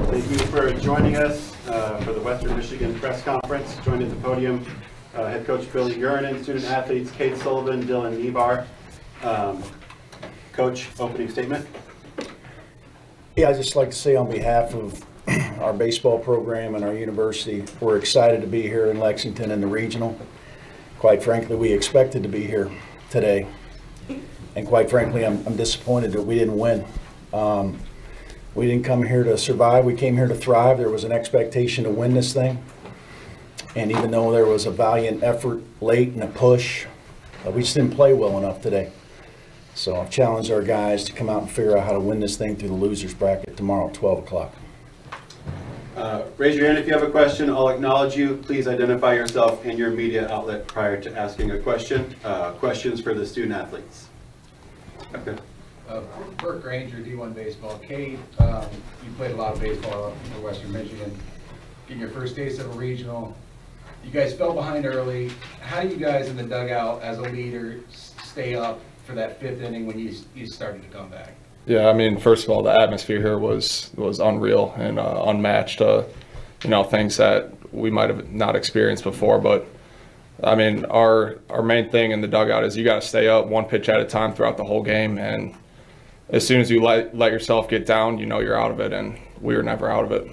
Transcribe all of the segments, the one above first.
Thank you for joining us for the Western Michigan press conference. Joined at the podium, head coach Billy Gurnan, student athletes Kate Sullivan, Dylan Nebar. Coach, opening statement. Yeah, I'd just like to say on behalf of our baseball program and our university, we're excited to be here in Lexington in the regional. Quite frankly, we expected to be here today. And quite frankly, I'm disappointed that we didn't win. We didn't come here to survive, we came here to thrive. There was an expectation to win this thing. And even though there was a valiant effort late and a push, we just didn't play well enough today. So I've challenged our guys to come out and figure out how to win this thing through the losers bracket tomorrow at 12 o'clock. Raise your hand if you have a question. I'll acknowledge you. Please identify yourself and your media outlet prior to asking a question. Questions for the student athletes. Okay. Burt Granger, D1 Baseball. Kate, you played a lot of baseball for Western Michigan. Getting your first taste of a regional. You guys fell behind early. How do you guys in the dugout as a leader stay up for that fifth inning when you started to come back? Yeah, I mean, first of all, the atmosphere here was unreal and unmatched. Things that we might have not experienced before. But I mean, our main thing in the dugout is you got to stay up one pitch at a time throughout the whole game. And as soon as you let yourself get down, you know you're out of it. And we were never out of it.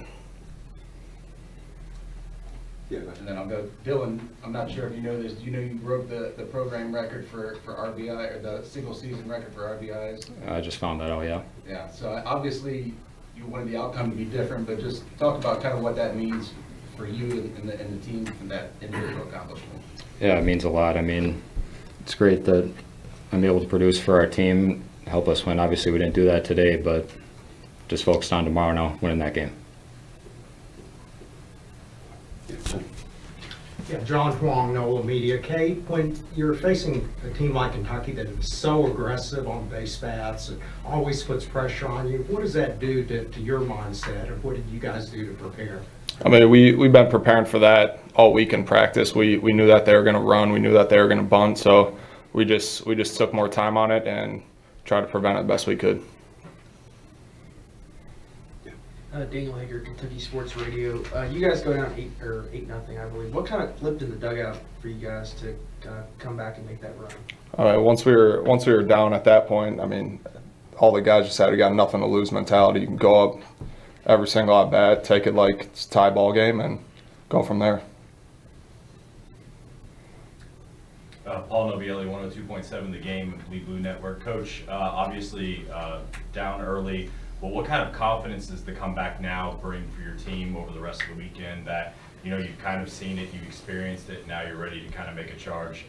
Yeah, and then I'll go, Dylan, I'm not sure if you know this. Do you know you broke the program record for RBI, or the single season record for RBIs? I just found that out, yeah. Yeah, so obviously you wanted the outcome to be different, but just talk about kind of what that means for you and the team and that individual accomplishment. Yeah, it means a lot. I mean, it's great that I'm able to produce for our team, help us win. Obviously we didn't do that today, but just focused on tomorrow now, winning that game. Yeah, John Huang, NOLA Media. Kate, when you're facing a team like Kentucky that is so aggressive on base paths and always puts pressure on you, what does that do to your mindset, or what did you guys do to prepare? I mean, we've been preparing for that all week in practice. We knew that they were going to run. We knew that they were going to bunt. So we just took more time on it and tried to prevent it the best we could. Daniel Hager, Kentucky Sports Radio. You guys go down 8-0, I believe. What kind of flipped in the dugout for you guys to come back and make that run? All right. Once we were down at that point, I mean, all the guys just had a got nothing to lose mentality. You can go up every single at bat, take it like it's a tie ball game, and go from there. Paul Nobielli, 102.7 The Game, Bleed Blue Network. Coach, obviously down early. Well, what kind of confidence does the comeback now bring for your team over the rest of the weekend that, you've kind of seen it, you've experienced it, now you're ready to kind of make a charge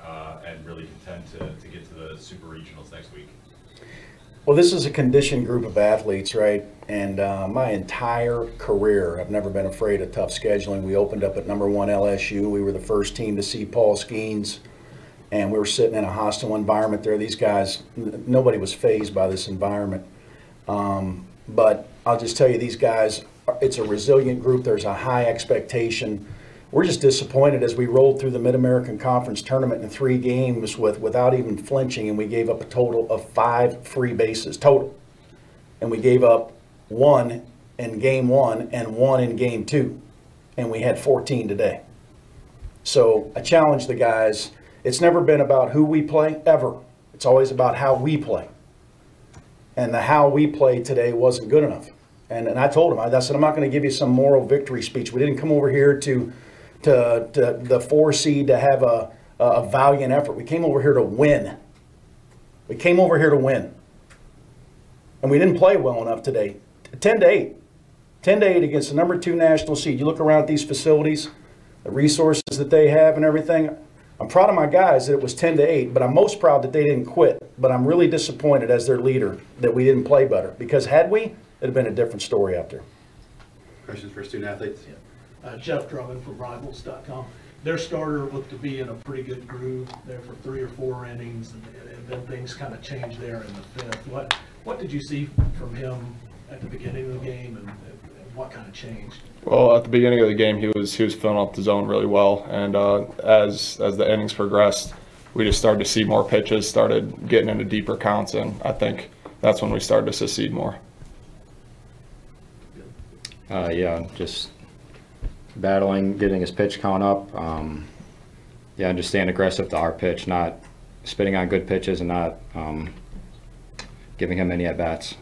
and really contend to get to the Super Regionals next week? Well, this is a conditioned group of athletes, right? And my entire career, I've never been afraid of tough scheduling. We opened up at #1 LSU. We were the first team to see Paul Skeens, and we were sitting in a hostile environment there. These guys, nobody was fazed by this environment. But I'll just tell you, these guys, it's a resilient group. There's a high expectation. We're just disappointed as we rolled through the Mid-American Conference tournament in 3 games without even flinching, and we gave up a total of 5 free bases total. And we gave up 1 in game 1 and 1 in game 2. And we had 14 today. So I challenge the guys. It's never been about who we play, ever. It's always about how we play. And the how we played today wasn't good enough. And I told him, I said, I'm not going to give you some moral victory speech. We didn't come over here to the 4 seed to have a valiant effort. We came over here to win. We came over here to win. And we didn't play well enough today. 10-8. 10-8 against the #2 national seed. You look around at these facilities, the resources that they have and everything. I'm proud of my guys that it was 10-8, but I'm most proud that they didn't quit. But I'm really disappointed as their leader that we didn't play better. Because had we, it'd have been a different story out there. Questions for student athletes? Yeah. Jeff Drummond from Rivals.com. Their starter looked to be in a pretty good groove there for 3 or 4 innings, and then things kind of changed there in the 5th. What did you see from him at the beginning of the game, and what kind of changed? Well, at the beginning of the game, he was filling up the zone really well, and as the innings progressed, we just started to see more pitches, started getting into deeper counts, and I think that's when we started to succeed more. Yeah, just battling, getting his pitch count up. Yeah, and just staying aggressive to our pitch, not spitting on good pitches and not giving him any at-bats.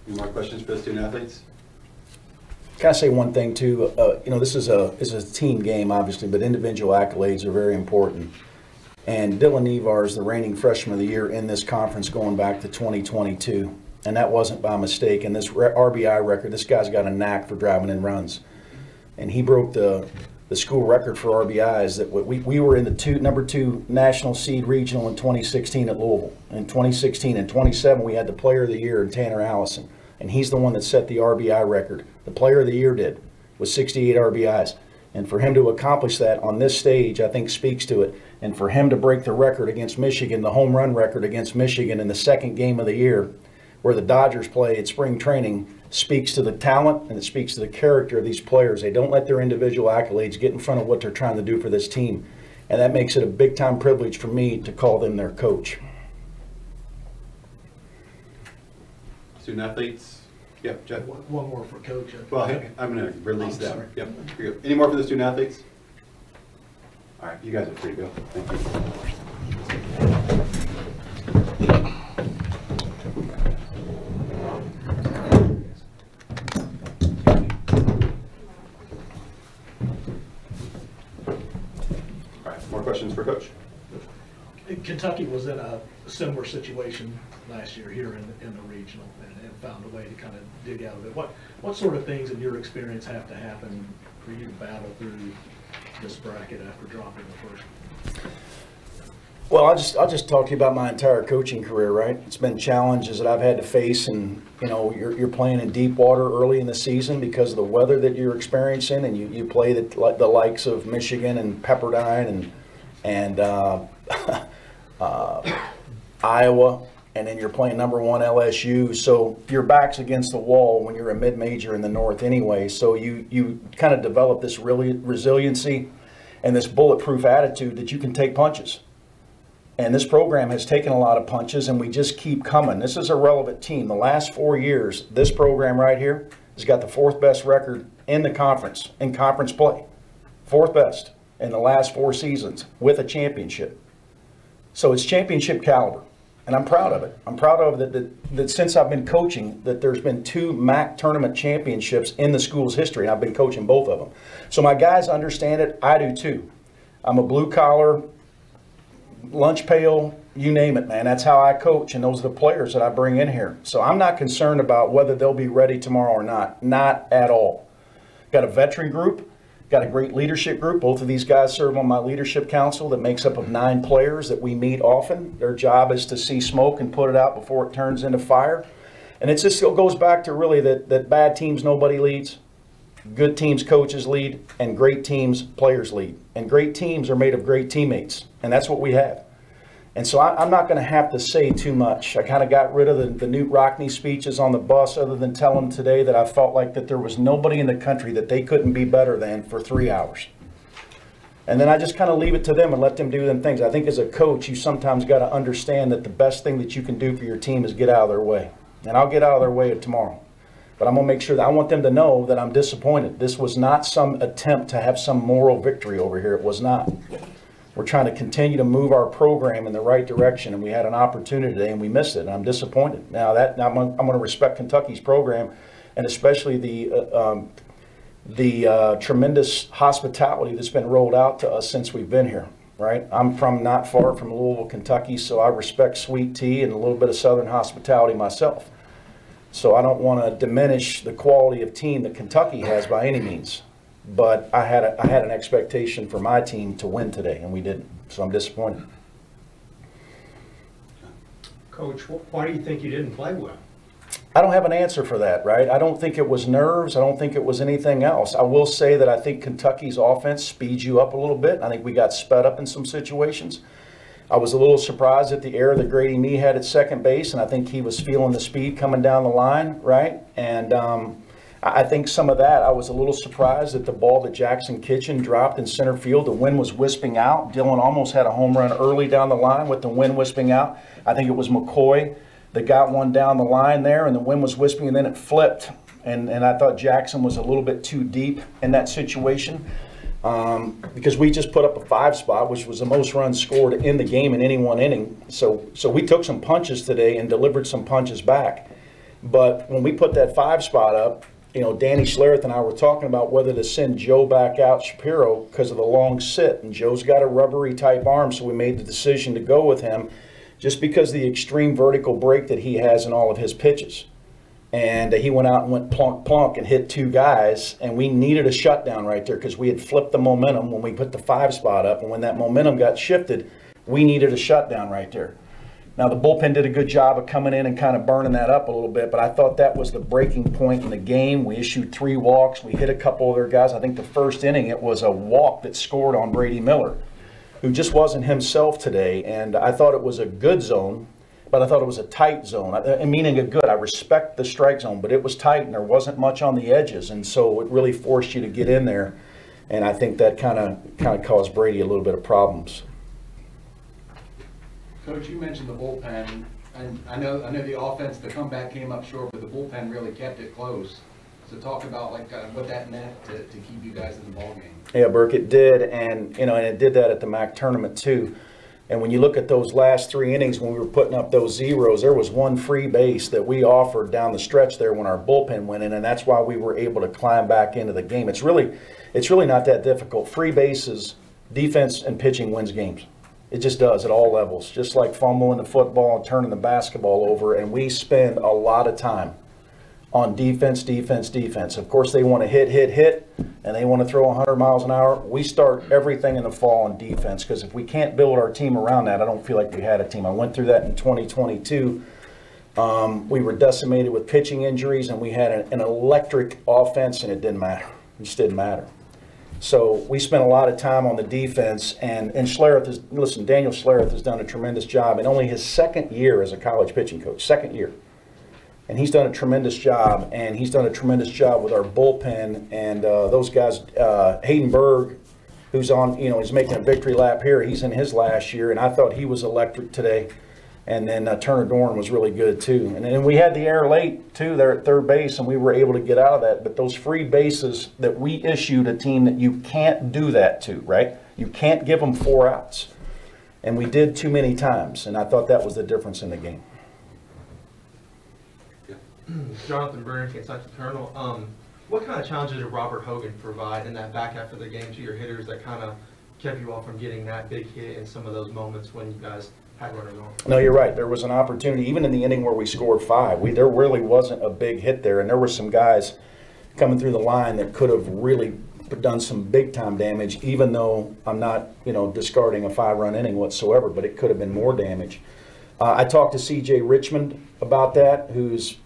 Any more questions for the student athletes? Can I say one thing too? You know, this is a team game, obviously, but individual accolades are very important. And Dylan Nevar is the reigning freshman of the year in this conference going back to 2022. And that wasn't by mistake. And this RBI record, this guy's got a knack for driving in runs. And he broke the school record for RBIs. That we were in the number 2 national seed regional in 2016 at Louisville. In 2016 and 27, we had the player of the year in Tanner Allison. And he's the one that set the RBI record. The player of the year did, with 68 RBIs. And for him to accomplish that on this stage, I think speaks to it. And for him to break the record against Michigan, the home run record against Michigan in the second game of the year, where the Dodgers play at spring training, speaks to the talent and it speaks to the character of these players. They don't let their individual accolades get in front of what they're trying to do for this team. And that makes it a big-time privilege for me to call them their coach. Student athletes? Yep, Jeff. One more for Coach. Well, hey, I'm going to release Oh, that. sorry. Yep. Here you go. Any more for the student athletes? All right, you guys are free to go. Thank you. All right, more questions for Coach? Kentucky was in a similar situation last year here in the regional and found a way to kind of dig out of it. What sort of things in your experience have to happen for you to battle through this bracket after dropping the first? Well, I'll just talk to you about my entire coaching career, right? It's been challenges that I've had to face, and you know, you're playing in deep water early in the season because of the weather that you're experiencing, and you play the likes of Michigan and Pepperdine and Iowa, and then you're playing number 1 LSU. So your back's against the wall when you're a mid-major in the North anyway. So you kind of develop this really resiliency and this bulletproof attitude that you can take punches. And this program has taken a lot of punches, and we just keep coming. This is a relevant team. The last 4 years, this program right here has got the 4th best record in the conference, in conference play. 4th best in the last 4 seasons with a championship. So it's championship caliber, and I'm proud of it. I'm proud of it that since I've been coaching, that there's been 2 MAC tournament championships in the school's history, and I've been coaching both of them. So my guys understand it. I do too. I'm a blue-collar, lunch pail, you name it, man. That's how I coach, and those are the players that I bring in here. So I'm not concerned about whether they'll be ready tomorrow or not. Not at all. Got a veteran group. Got a great leadership group. Both of these guys serve on my leadership council that makes up of 9 players that we meet often. Their job is to see smoke and put it out before it turns into fire. And it just goes back to really that bad teams nobody leads, good teams coaches lead, and great teams players lead. And great teams are made of great teammates, and that's what we have. And so I'm not going to have to say too much. I kind of got rid of the Newt Rockne speeches on the bus, other than tell them today that I felt like that there was nobody in the country that they couldn't be better than for 3 hours. And then I just kind of leave it to them and let them do them things. I think as a coach, you sometimes got to understand that the best thing that you can do for your team is get out of their way. And I'll get out of their way tomorrow. But I'm going to make sure that I want them to know that I'm disappointed. This was not some attempt to have some moral victory over here. It was not. We're trying to continue to move our program in the right direction, and we had an opportunity today, and we missed it, and I'm disappointed. Now I'm going to respect Kentucky's program, and especially the tremendous hospitality that's been rolled out to us since we've been here, right? I'm from not far from Louisville, Kentucky, so I respect sweet tea and a little bit of Southern hospitality myself. So I don't want to diminish the quality of team that Kentucky has by any means. But I had an expectation for my team to win today, and we didn't. So I'm disappointed. Coach, why do you think you didn't play well? I don't have an answer for that, right? I don't think it was nerves. I don't think it was anything else. I will say that I think Kentucky's offense speeds you up a little bit. I think we got sped up in some situations. I was a little surprised at the error that Grady Mee had at second base, and I think he was feeling the speed coming down the line, right? And I think some of that, I was a little surprised at the ball that Jackson Kitchen dropped in center field. The wind was wisping out. Dylan almost had a home run early down the line with the wind wisping out. I think it was McCoy that got one down the line there, and the wind was whispering, and then it flipped. And I thought Jackson was a little bit too deep in that situation because we just put up a 5 spot, which was the most runs scored in the game in any one inning. So we took some punches today and delivered some punches back. But when we put that 5 spot up, you know, Danny Schlereth and I were talking about whether to send Joe back out Shapiro because of the long sit. And Joe's got a rubbery type arm, so we made the decision to go with him just because of the extreme vertical break that he has in all of his pitches. And he went out and went plunk, plunk and hit 2 guys. And we needed a shutdown right there because we had flipped the momentum when we put the 5 spot up. And when that momentum got shifted, we needed a shutdown right there. Now, the bullpen did a good job of coming in and kind of burning that up a little bit, but I thought that was the breaking point in the game. We issued 3 walks. We hit a couple of their guys. I think the first inning, it was a walk that scored on Brady Miller, who just wasn't himself today. And I thought it was a good zone, but I thought it was a tight zone. Meaning a good. I respect the strike zone, but it was tight and there wasn't much on the edges, and so it really forced you to get in there. And I think that kind of caused Brady a little bit of problems. Coach, you mentioned the bullpen, and I know the offense, the comeback came up short, but the bullpen really kept it close. So talk about what that meant to keep you guys in the ballgame. Yeah, Burke, it did, and and it did that at the MAC tournament too. And when you look at those last 3 innings when we were putting up those zeros, there was 1 free base that we offered down the stretch there when our bullpen went in, and that's why we were able to climb back into the game. It's really not that difficult. Free bases, defense and pitching wins games. It just does at all levels, just like fumbling the football and turning the basketball over. And we spend a lot of time on defense, defense, defense. Of course, they want to hit, and they want to throw 100 miles an hour. We start everything in the fall on defense because if we can't build our team around that, I don't feel like we had a team. I went through that in 2022. We were decimated with pitching injuries, and we had an electric offense, and it didn't matter. It just didn't matter. So we spent a lot of time on the defense, and Schlereth Daniel Schlereth has done a tremendous job in only his 2nd year as a college pitching coach, 2nd year. And he's done a tremendous job, and he's done a tremendous job with our bullpen, and those guys, Hayden Berg, who's on, he's making a victory lap here. He's in his last year, and I thought he was electric today. And then Turner Dorn was really good too. And then we had the error late too there at 3rd base, and we were able to get out of that. But those free bases that we issued a team that you can't do that to, right? You can't give them 4 outs. And we did too many times, and I thought that was the difference in the game. Jonathan Byrne, Kentucky Colonel. What kind of challenges did Robert Hogan provide in that back half of the game to your hitters that kind of kept you all from getting that big hit in some of those moments when you guys had runners on? No, you're right. There was an opportunity, even in the inning where we scored 5. There really wasn't a big hit there, and there were some guys coming through the line that could have really done some big-time damage, even though I'm not, discarding a 5-run inning whatsoever, but it could have been more damage. I talked to C.J. Richmond about that, who's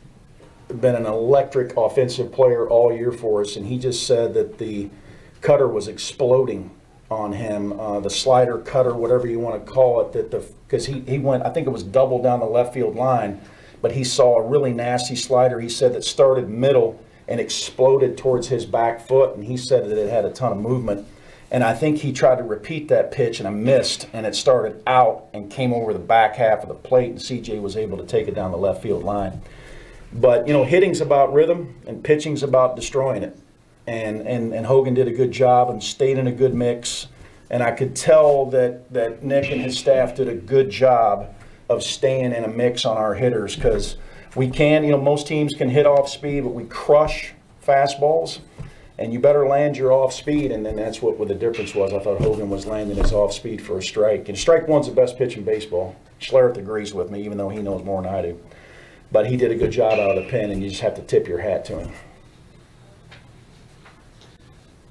been an electric offensive player all year for us, and he just said that the cutter was exploding on him, the slider, cutter, whatever you want to call it, because he went, I think it was double down the left field line, but he saw a really nasty slider, he said, that started middle and exploded towards his back foot, and he said that it had a ton of movement. And I think he tried to repeat that pitch, and I missed, and it started out and came over the back half of the plate, and CJ was able to take it down the left field line. But, hitting's about rhythm, and pitching's about destroying it. And Hogan did a good job and stayed in a good mix. And I could tell that Nick and his staff did a good job of staying in a mix on our hitters, because we can, most teams can hit off speed, but we crush fastballs. And you better land your off speed, and then that's what the difference was. I thought Hogan was landing his off speed for a strike. And strike 1's the best pitch in baseball. Schlereth agrees with me, even though he knows more than I do. But he did a good job out of the pen, and you just have to tip your hat to him.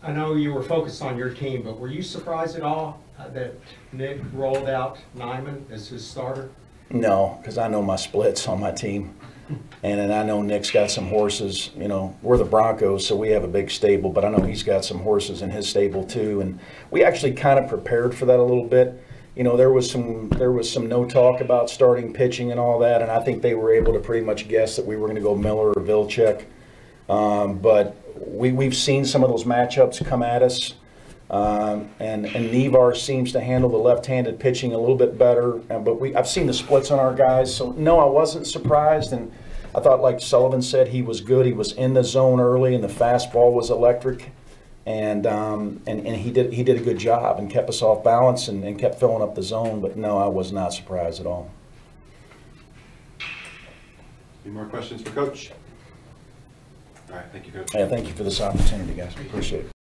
I know you were focused on your team, but were you surprised at all that Nick rolled out Nyman as his starter? No, because I know my splits on my team. And then I know Nick's got some horses. We're the Broncos, so we have a big stable, but I know he's got some horses in his stable too. And we actually kind of prepared for that a little bit. There was some no talk about starting pitching and all that, and I think they were able to pretty much guess that we were going to go Miller or Vilcek. But we've seen some of those matchups come at us And Nevar seems to handle the left-handed pitching a little bit better. But I've seen the splits on our guys, so no, I wasn't surprised. And I thought, like Sullivan said, he was good. He was in the zone early, and the fastball was electric. And he did a good job and kept us off balance and kept filling up the zone. But no, I was not surprised at all. Any more questions for Coach? All right, thank you, Coach. Yeah, thank you for this opportunity, guys. Appreciate it.